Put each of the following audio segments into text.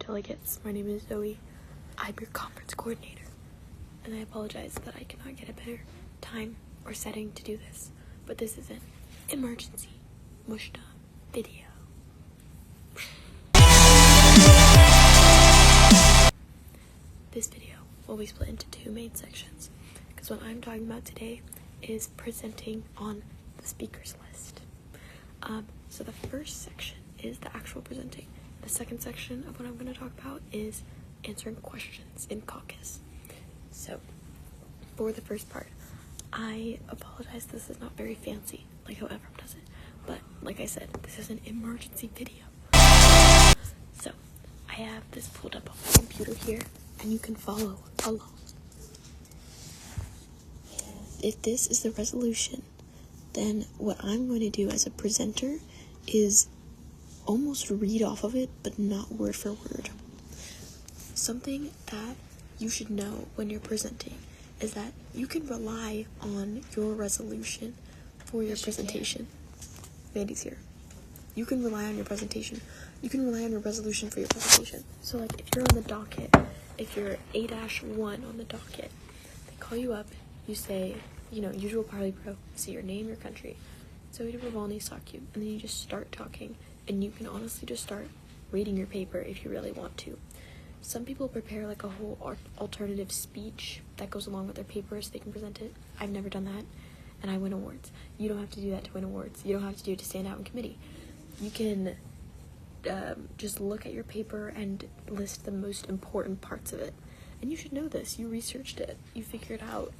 delegates. My name is Zoe. I'm your conference coordinator, and I apologize that I cannot get a better time or setting to do this, but this is an emergency MHSDUMB video. This video will be split into two main sections, because what I'm talking about today is presenting on the speakers list. So the first section is the actual presenting. The second section of what I'm going to talk about is answering questions in caucus. So, for the first part, I apologize this is not very fancy, like how Ephraim does it, but like I said, this is an emergency video. So, I have this pulled up on my computer here, and you can follow along. If this is the resolution, then what I'm going to do as a presenter is almost read off of it, but not word for word. Something that you should know when you're presenting is that you can rely on your resolution for your presentation. Mandy's here. You can rely on your presentation. You can rely on your resolution for your presentation. So like if you're on the docket, if you're A-1 on the docket, they call you up, you say, usual Parley Pro, say your name, your country. So we Ravalni's talk you, and then you just start talking, and you can honestly just start reading your paper if you really want to. Some people prepare like a whole alternative speech that goes along with their paper so they can present it. I've never done that, and I win awards. You don't have to do that to win awards. You don't have to do it to stand out in committee. You can just look at your paper and list the most important parts of it. And you should know this. You researched it. You figured out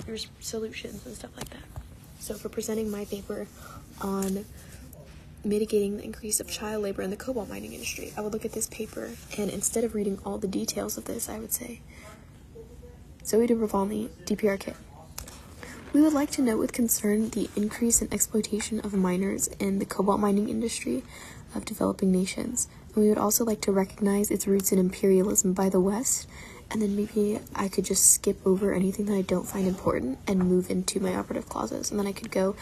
your solutions and stuff like that. So for presenting my paper on mitigating the increase of child labor in the cobalt mining industry, I would look at this paper, and instead of reading all the details of this, I would say, Zoe de Ravalni, DPR Kit. We would like to note with concern the increase in exploitation of miners in the cobalt mining industry of developing nations. And we would also like to recognize its roots in imperialism by the West. And then maybe I could just skip over anything that I don't find important and move into my operative clauses. And then I could go,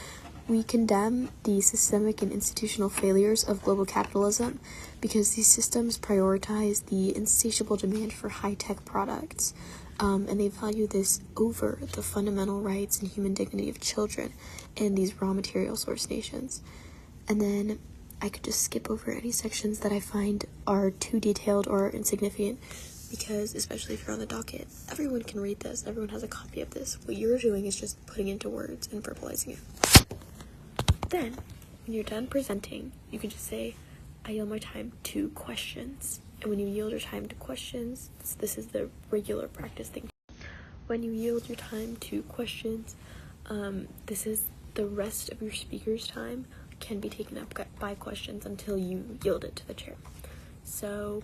we condemn the systemic and institutional failures of global capitalism because these systems prioritize the insatiable demand for high-tech products. And they value this over the fundamental rights and human dignity of children in these raw material source nations. And then I could just skip over any sections that I find are too detailed or insignificant, because especially if you're on the docket, everyone can read this. Everyone has a copy of this. What you're doing is just putting it into words and verbalizing it. Then, when you're done presenting, you can just say, I yield my time to questions. And when you yield your time to questions, this is the regular practice thing. When you yield your time to questions, this is the rest of your speaker's time can be taken up by questions until you yield it to the chair. So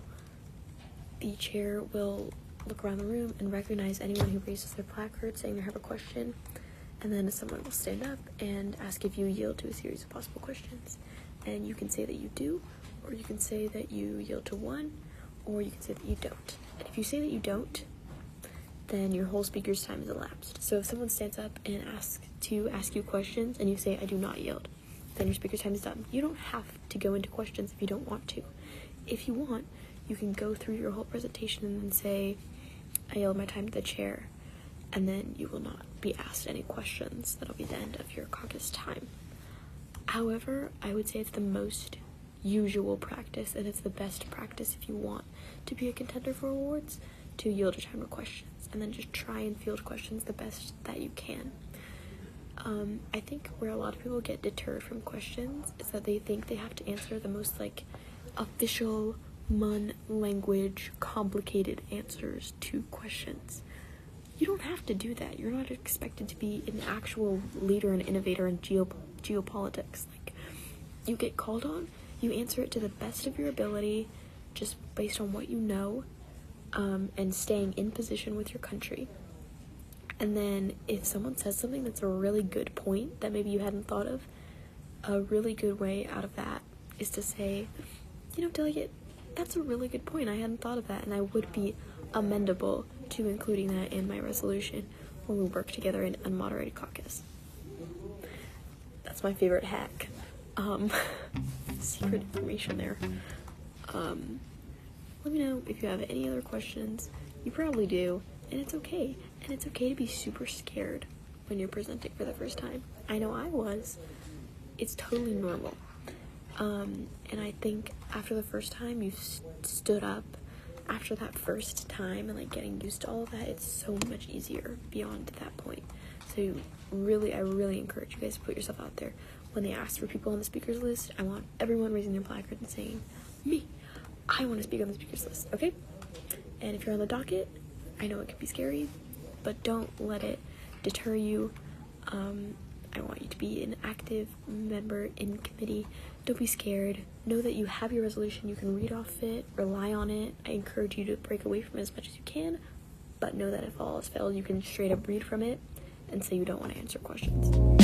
the chair will look around the room and recognize anyone who raises their placard saying they have a question, and then someone will stand up and ask if you yield to a series of possible questions. And you can say that you do, or you can say that you yield to one, or you can say that you don't. And if you say that you don't, then your whole speaker's time is elapsed. So if someone stands up and asks you questions and you say, I do not yield, then your speaker's time is done. You don't have to go into questions if you don't want to. If you want, you can go through your whole presentation and then say, I yield my time to the chair, and then you will not be asked any questions. That'll be the end of your caucus time. However, I would say it's the most usual practice, and it's the best practice if you want to be a contender for awards, to yield your time to questions, and then just try and field questions the best that you can. I think where a lot of people get deterred from questions is that they think they have to answer the most official language complicated answers to questions. You don't have to do that. You're not expected to be an actual leader and innovator in geopolitics. You get called on, you answer it to the best of your ability, just based on what you know, and staying in position with your country. And then if someone says something that's a really good point that maybe you hadn't thought of, a really good way out of that is to say, delegate, that's a really good point. I hadn't thought of that, and I would be amendable to including that in my resolution when we work together in unmoderated caucus. That's my favorite hack. Secret information there. Let me know if you have any other questions. You probably do, and it's okay. And it's okay to be super scared when you're presenting for the first time. I know I was. It's totally normal. And I think after the first time you stood up, after that first time and like getting used to all of that, it's so much easier beyond that point. So I really encourage you guys to put yourself out there. When they ask for people on the speakers list, I want everyone raising their placard and saying, me, I want to speak on the speakers list, okay? And if you're on the docket, I know it can be scary, but don't let it deter you. I want you to be an active member in committee. Don't be scared. Know that you have your resolution. You can read off it, rely on it. I encourage you to break away from it as much as you can, but know that if all else failed, you can straight up read from it and say you don't want to answer questions.